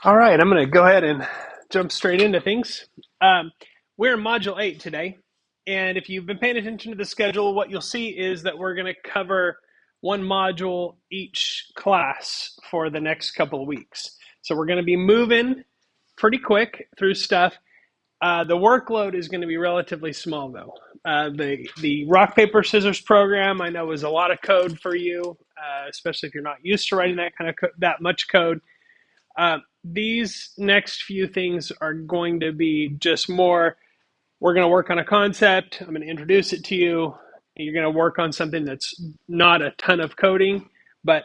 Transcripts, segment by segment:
All right, I'm going to go ahead and jump straight into things. Um, we're in Module 8 today, and if you've been paying attention to the schedule, what you'll see is that we're going to cover one module each class for the next couple of weeks. So we're going to be moving pretty quick through stuff. The workload is going to be relatively small, though. The rock paper scissors program I know is a lot of code for you, especially if you're not used to writing that kind of that much code. These next few things are going to be just more, we're going to work on a concept. I'm going to introduce it to you. You're going to work on something that's not a ton of coding, but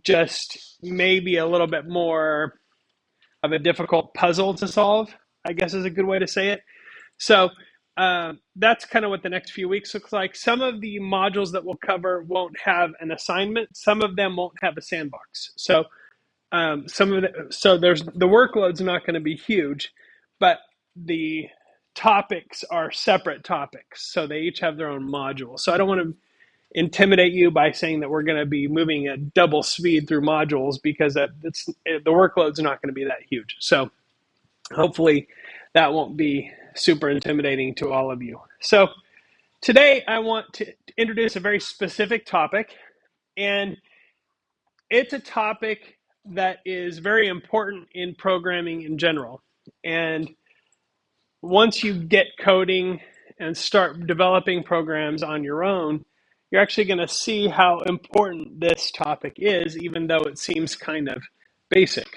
just maybe a little bit more of a difficult puzzle to solve, I guess is a good way to say it. So that's kind of what the next few weeks looks like. Some of the modules that we'll cover won't have an assignment. Some of them won't have a sandbox. So there's the workload's not going to be huge, but the topics are separate topics, so they each have their own module. So I don't want to intimidate you by saying that we're going to be moving at double speed through modules, because the workload's not going to be that huge. So hopefully that won't be super intimidating to all of you. So today I want to introduce a very specific topic, and it's a topic that is very important in programming in general. And once you get coding and start developing programs on your own, you're actually going to see how important this topic is, even though it seems kind of basic.